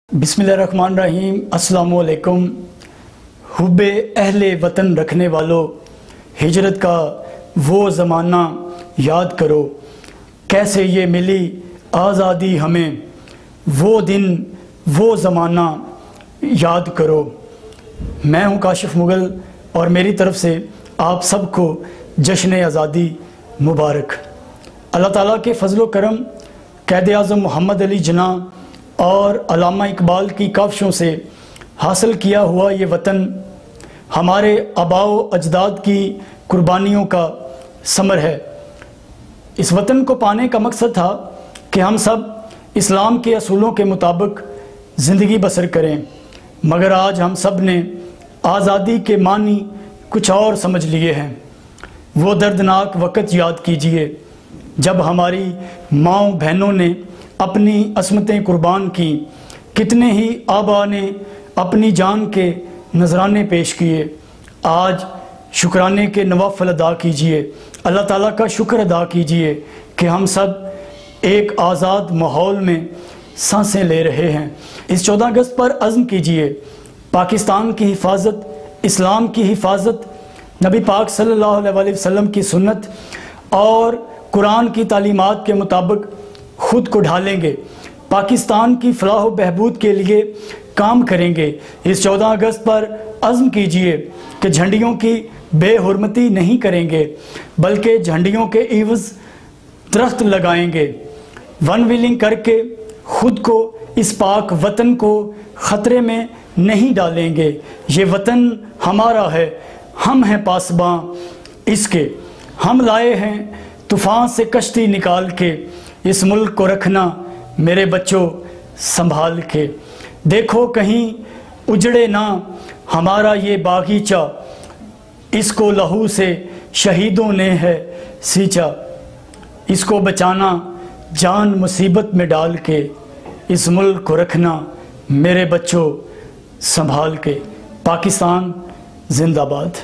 बिस्मिल्लाहिर्रहमानिर्रहीम। अस्सलाम वालेकुम। हुब्बे अहले वतन रखने वालों, हिजरत का वो ज़माना याद करो, कैसे ये मिली आज़ादी हमें, वो दिन वो ज़माना याद करो। मैं हूँ काशिफ मुगल और मेरी तरफ़ से आप सबको जश्न आज़ादी मुबारक। अल्लाह ताला के फ़ज़ल व करम, क़ायद आज़म मोहम्मद अली जिन्ना और अल्लामा इकबाल की काविशों से हासिल किया हुआ ये वतन हमारे आबाओ अजदाद की कुर्बानियों का समर है। इस वतन को पाने का मकसद था कि हम सब इस्लाम के असूलों के मुताबिक ज़िंदगी बसर करें, मगर आज हम सब ने आज़ादी के मानी कुछ और समझ लिए हैं। वो दर्दनाक वक़्त याद कीजिए जब हमारी माँओं बहनों ने अपनी असमतें कुर्बान की, कितने ही आबा ने अपनी जान के नजराने पेश किए। आज शुक्राने के नवाफिल अदा कीजिए, अल्लाह ताला का शुक्र अदा कीजिए कि हम सब एक आज़ाद माहौल में सांसें ले रहे हैं। इस 14 अगस्त पर अज़्म कीजिए, पाकिस्तान की हिफाजत, इस्लाम की हिफाजत, नबी पाक सल्लल्लाहु अलैहि वसल्लम की सुन्नत और कुरान की तालीमात के मुताबिक खुद को ढालेंगे, पाकिस्तान की फलाह व बहबूद के लिए काम करेंगे। इस 14 अगस्त पर अज़्म कीजिए कि झंडियों की बेहुरमती नहीं करेंगे, बल्कि झंडियों के इवज़ दरख्त लगाएंगे। वन व्हीलिंग करके खुद को, इस पाक वतन को ख़तरे में नहीं डालेंगे। ये वतन हमारा है, हम हैं पासबां इसके, हम लाए हैं तूफ़ान से कश्ती निकाल के, इस मुल्क को रखना मेरे बच्चों संभाल के। देखो कहीं उजड़े ना हमारा ये बागीचा, इसको लहू से शहीदों ने है सींचा। इसको बचाना जान मुसीबत में डाल के, इस मुल्क को रखना मेरे बच्चों संभाल के। पाकिस्तान जिंदाबाद।